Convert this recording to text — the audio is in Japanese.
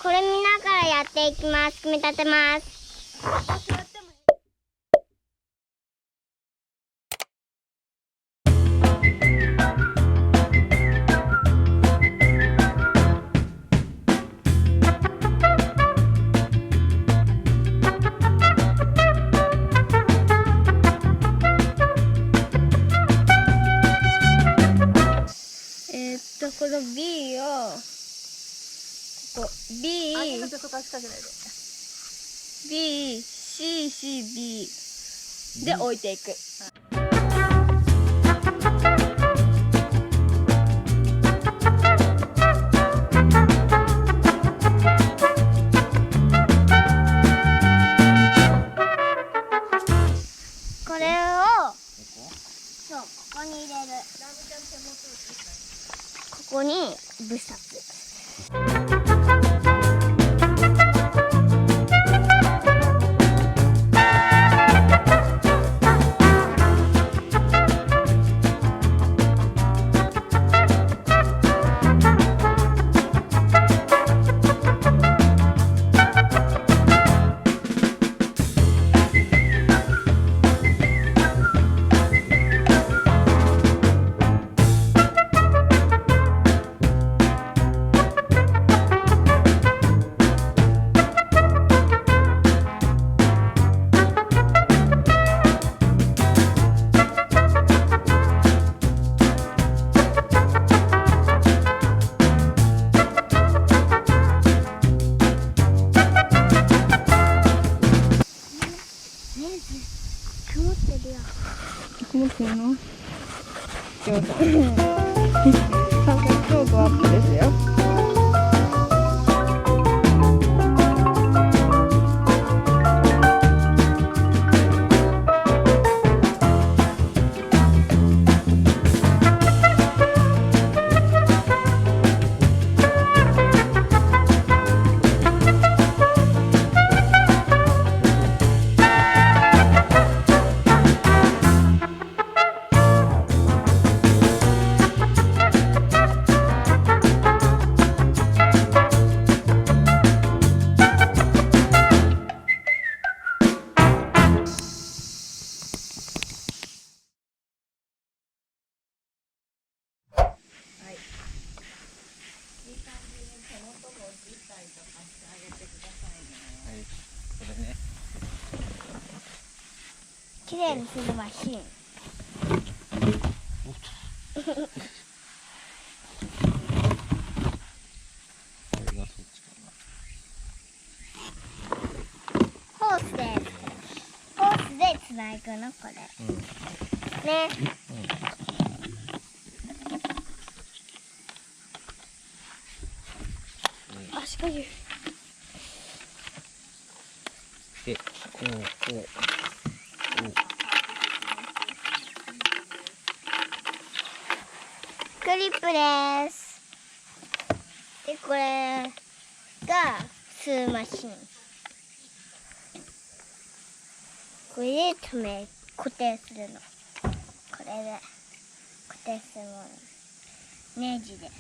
これ見ながらやっていきます。組み立てます。この B をここ B、C、C、B で置いていく。これをそうここに入れる。ここにぶさつ。曇ってるよ。曇ってるの？ちょうど。ちょうどアップですよ。きれいにするマシン。ホースでつなぐのこれ。ね。足がゆい。で、こう。クリップです。で、これが吸うマシン。これで固定するの。これで固定するもの。ネジで。